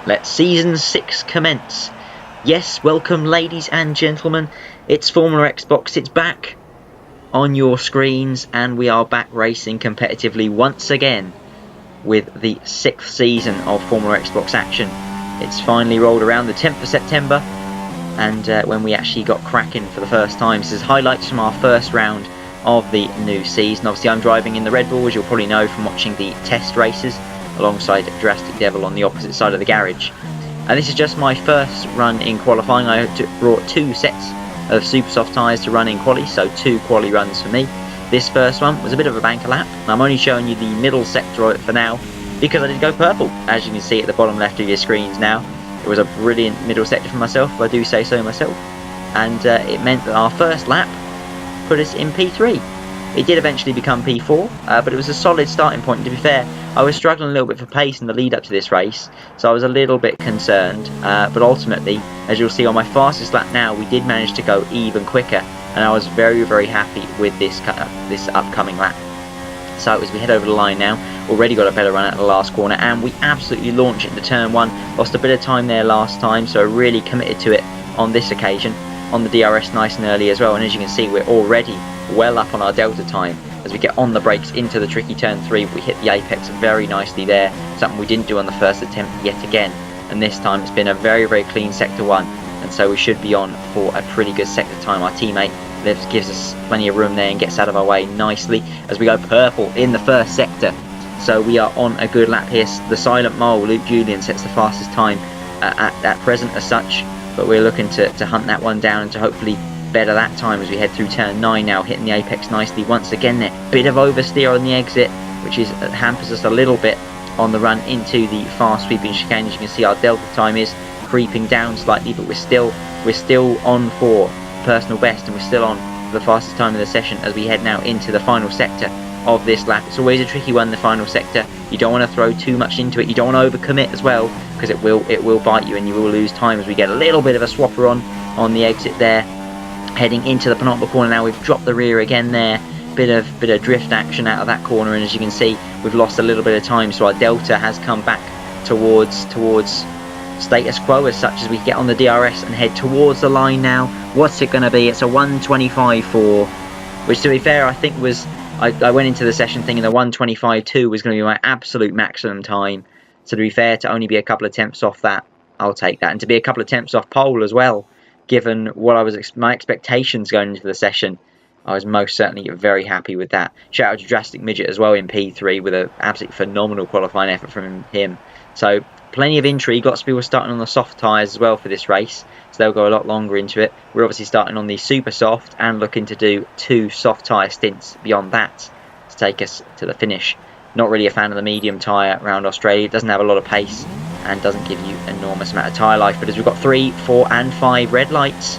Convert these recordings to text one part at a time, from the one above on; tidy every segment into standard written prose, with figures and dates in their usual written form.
Let Season 6 commence. Yes, welcome ladies and gentlemen, it's Formula Xbox, it's back on your screens, and we are back racing competitively once again with the 6th season of Formula Xbox action. It's finally rolled around the 10th of September, and when we actually got cracking for the first time. This is highlights from our first round of the new season. Obviously I'm driving in the Red Bull, as you'll probably know from watching the test races, alongside Drastic Devil on the opposite side of the garage. And this is just my first run in qualifying. I brought 2 sets of super soft tyres to run in quali, so 2 quali runs for me. This first one was a bit of a banker lap, and I'm only showing you the middle sector of it for now because I did go purple, as you can see at the bottom left of your screens now. It was a brilliant middle sector for myself, if I do say so myself, and it meant that our first lap put us in P3. It did eventually become P4, but it was a solid starting point. And to be fair, I was struggling a little bit for pace in the lead up to this race, so I was a little bit concerned. But ultimately, as you'll see on my fastest lap now, we did manage to go even quicker, and I was very, very happy with this upcoming lap. So as we head over the line now, already got a better run at the last corner, and we absolutely launch into turn 1. Lost a bit of time there last time, so really committed to it on this occasion. On the DRS nice and early as well, and as you can see, we're already well up on our delta time as we get on the brakes into the tricky turn 3. We hit the apex very nicely there, something we didn't do on the first attempt yet again, and this time it's been a very, very clean sector 1, and so we should be on for a pretty good sector time. Our teammate gives us plenty of room there and gets out of our way nicely as we go purple in the first sector. So we are on a good lap here. The Silent Mole, Luke Julian, sets the fastest time at present as such, but we're looking to hunt that one down and to hopefully better that time as we head through turn 9 now, hitting the apex nicely once again there. Bit of oversteer on the exit, which hampers us a little bit on the run into the fast sweeping chicane. As you can see, our delta time is creeping down slightly, but we're still on for personal best, and we're still on for the fastest time of the session as we head now into the final sector of this lap. It's always a tricky one, the final sector. You don't want to throw too much into it, you don't want to overcommit as well, because it will bite you and you will lose time as we get a little bit of a swapper on the exit there. Heading into the penultimate corner now, we've dropped the rear again there. Bit of drift action out of that corner, and as you can see, we've lost a little bit of time, so our delta has come back towards status quo as such as we get on the DRS and head towards the line now. What's it going to be? It's a 1:25.4, which, to be fair, I think was I went into the session thinking the 1:25.2 was going to be my absolute maximum time. So to be fair, to only be a couple of tenths off that, I'll take that. And to be a couple of tenths off pole as well, given what my expectations going into the session, I was most certainly very happy with that. Shout out to Drastic Midget as well in P3 with an absolutely phenomenal qualifying effort from him. So plenty of intrigue. Lots of people starting on the soft tyres as well for this race, so they'll go a lot longer into it. We're obviously starting on the super soft and looking to do 2 soft tyre stints beyond that to take us to the finish. Not really a fan of the medium tyre around Australia. It doesn't have a lot of pace and doesn't give you an enormous amount of tyre life. But as we've got 3, 4 and 5 red lights,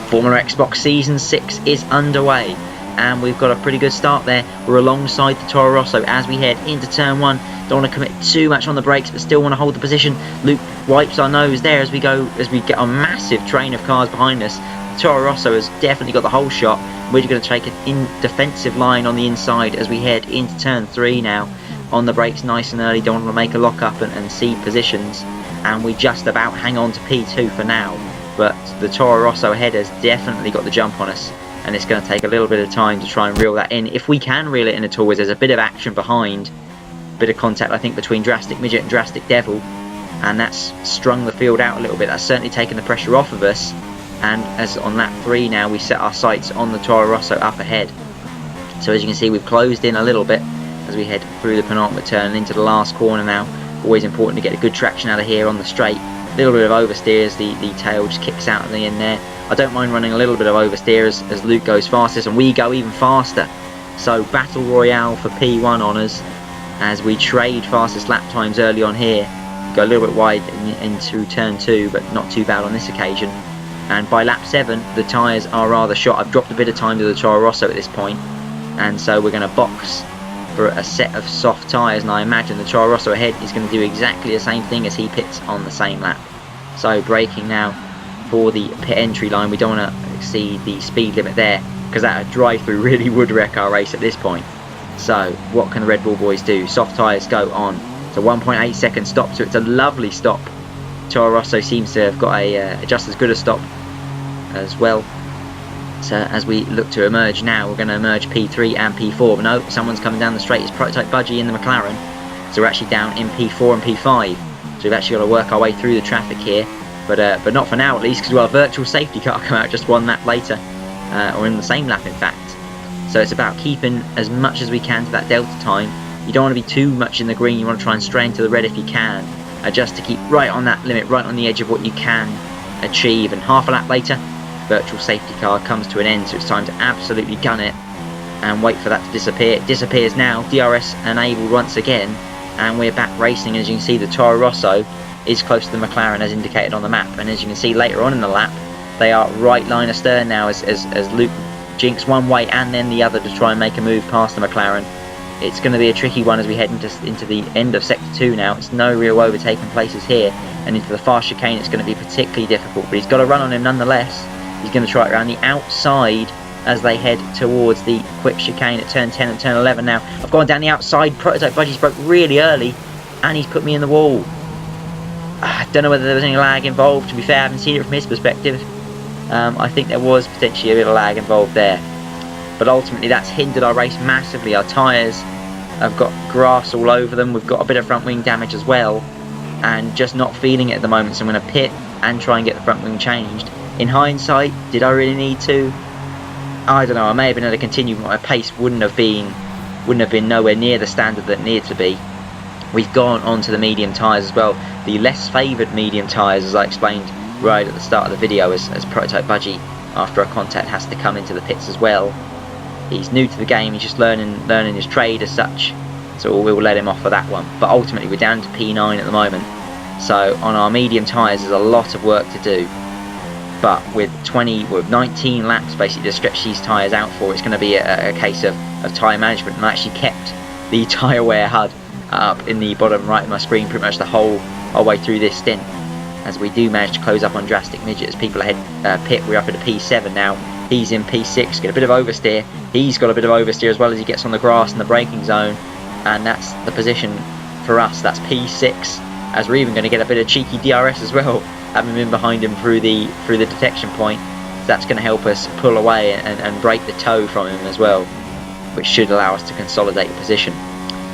Formula Xbox Season 6 is underway, and we've got a pretty good start there. We're alongside the Toro Rosso as we head into turn 1. Don't want to commit too much on the brakes, but still want to hold the position. Luke wipes our nose there as we get a massive train of cars behind us. The Toro Rosso has definitely got the whole shot. We're going to take an defensive line on the inside as we head into turn 3 now. On the brakes nice and early, don't want to make a lock up and cede positions, and we just about hang on to P2 for now. But the Toro Rosso ahead has definitely got the jump on us, and it's going to take a little bit of time to try and reel that in. If we can reel it in at all, as there's a bit of action behind, bit of contact I think between Drastic Midget and Drastic Devil, and that's strung the field out a little bit. That's certainly taken the pressure off of us, and as on lap 3 now, we set our sights on the Toro Rosso up ahead. So as you can see, we've closed in a little bit as we head through the penultimate turn and into the last corner now. Always important to get a good traction out of here on the straight. A little bit of oversteer as the tail just kicks out at the end there. I don't mind running a little bit of oversteer as Luke goes fastest and we go even faster. So battle royale for P1 honours as we trade fastest lap times early on here. Go a little bit wide into turn 2, but not too bad on this occasion. And by lap 7, the tyres are rather shot. I've dropped a bit of time to the Toro Rosso at this point, and so we're going to box for a set of soft tyres, and I imagine the Toro Rosso ahead is going to do exactly the same thing as he pits on the same lap. So braking now for the pit entry line. We don't want to exceed the speed limit there, because that drive-through really would wreck our race at this point. So what can the Red Bull boys do? Soft tyres go on It's a 1.8 second stop, so it's a lovely stop. Toro Rosso seems to have got a just as good a stop as well. So as we look to emerge now, we're going to emerge P3 and P4. But no, someone's coming down the straight. It's Prototype Budgie in the McLaren. So we're actually down in P4 and P5. So we've actually got to work our way through the traffic here. But not for now at least, because we'll have a virtual safety car come out just one lap later. Or in the same lap in fact. So it's about keeping as much as we can to that delta time. You don't want to be too much in the green. You want to try and stray into the red if you can. Just to keep right on that limit, right on the edge of what you can achieve. And half a lap later, virtual safety car comes to an end, so it's time to absolutely gun it and wait for that to disappear. It disappears now, DRS enabled once again, and we're back racing. As you can see, the Toro Rosso is close to the McLaren as indicated on the map, and as you can see later on in the lap, they are right line astern now as Luke jinks one way and then the other to try and make a move past the McLaren. It's going to be a tricky one as we head into the end of Sector 2 now. It's no real overtaking places here, and into the fast chicane it's going to be particularly difficult, but he's got a run on him nonetheless. He's going to try it around the outside as they head towards the quick chicane at turn 10 and turn 11 now. I've gone down the outside, Prototype Budgie's broke really early, and he's put me in the wall. I don't know whether there was any lag involved. To be fair, I haven't seen it from his perspective. I think there was potentially a bit of lag involved there. But ultimately that's hindered our race massively. Our tyres have got grass all over them. We've got a bit of front wing damage as well. And just not feeling it at the moment. So I'm going to pit and try and get the front wing changed. In hindsight, did I really need to? I don't know. I may have been able to continue, but my pace wouldn't have been nowhere near the standard that it needed to be. We've gone on to the medium tyres as well. The less favoured medium tyres, as I explained right at the start of the video, as Prototype Budgie, after a contact, has to come into the pits as well. He's new to the game, he's just learning his trade as such, so we'll let him off for that one. But ultimately we're down to P9 at the moment, so on our medium tyres there's a lot of work to do. But with 19 laps basically to stretch these tyres out for, it's going to be a case of tyre management. And I actually kept the tyre wear HUD up in the bottom right of my screen pretty much the whole way through this stint, as we do manage to close up on Drastic Midget as people ahead pit. We're up at a P7 now. He's in P6, get a bit of oversteer. He's got a bit of oversteer as well as he gets on the grass in the braking zone, and that's the position for us. That's P6, as we're even going to get a bit of cheeky DRS as well, having been behind him through the detection point. So that's going to help us pull away and break the toe from him as well, which should allow us to consolidate the position.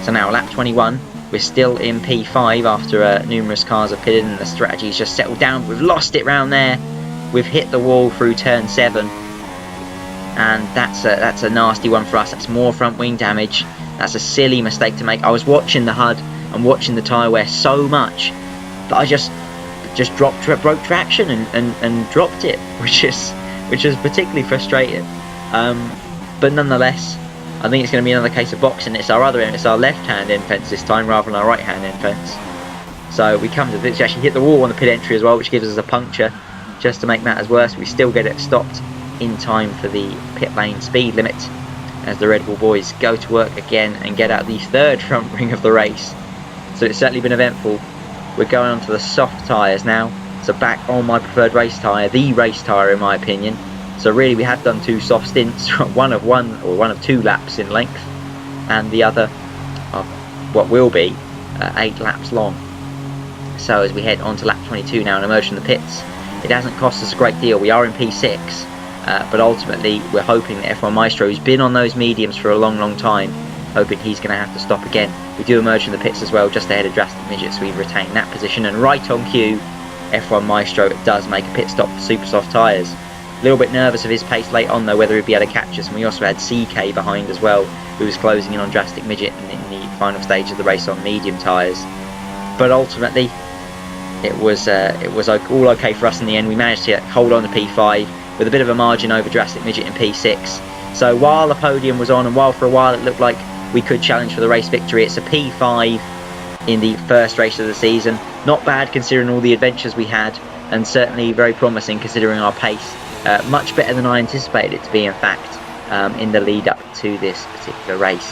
So now lap 21, we're still in P5 after numerous cars have pitted and the strategy's just settled down. We've lost it round there. We've hit the wall through turn 7. And that's a nasty one for us. That's more front wing damage. That's a silly mistake to make. I was watching the HUD and watching the tyre wear so much that I just broke traction and dropped it, which is particularly frustrating. But nonetheless, I think it's going to be another case of boxing. It's our left hand end fence this time rather than our right hand end fence. So we come to this, actually hit the wall on the pit entry as well, which gives us a puncture. Just to make matters worse, we still get it stopped in time for the pit lane speed limit as the Red Bull boys go to work again and get out the third front ring of the race. So it's certainly been eventful. We're going on to the soft tyres now, so back on my preferred race tyre, the race tyre in my opinion. So really we have done 2 soft stints, one of 2 laps in length, and the other of what will be 8 laps long. So as we head on to lap 22 now and emerge from the pits, it hasn't cost us a great deal. We are in P6. But ultimately we're hoping that F1 Maestro, who's been on those mediums for a long time, hoping he's going to have to stop again. We do emerge from the pits as well, just ahead of Drastic Midget, so we retain that position. And right on cue, F1 Maestro does make a pit stop for super soft tyres. A little bit nervous of his pace late on though, whether he'd be able to catch us. And we also had CK behind as well, who was closing in on Drastic Midget in the final stage of the race on medium tyres. But ultimately it was all okay for us in the end. We managed to hold on to P5 with a bit of a margin over Drastic Midget in P6. So while the podium was on and while for a while it looked like we could challenge for the race victory, it's a P5 in the first race of the season. Not bad considering all the adventures we had, and certainly very promising considering our pace. Much better than I anticipated it to be, in fact, in the lead up to this particular race.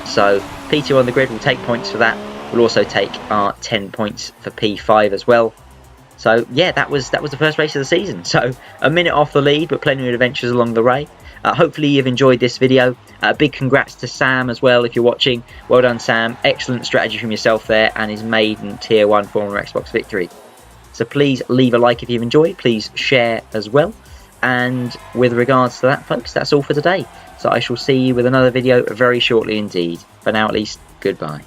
So P2 on the grid will take points for that. We'll also take our 10 points for P5 as well. So yeah, that was the first race of the season. So a minute off the lead, but plenty of adventures along the way. Hopefully you've enjoyed this video. Big congrats to Sam as well if you're watching. Well done, Sam. Excellent strategy from yourself there, and his maiden Tier 1 Formula Xbox victory. So please leave a like if you've enjoyed. Please share as well. And with regards to that, folks, that's all for today. So I shall see you with another video very shortly indeed. For now, at least, goodbye.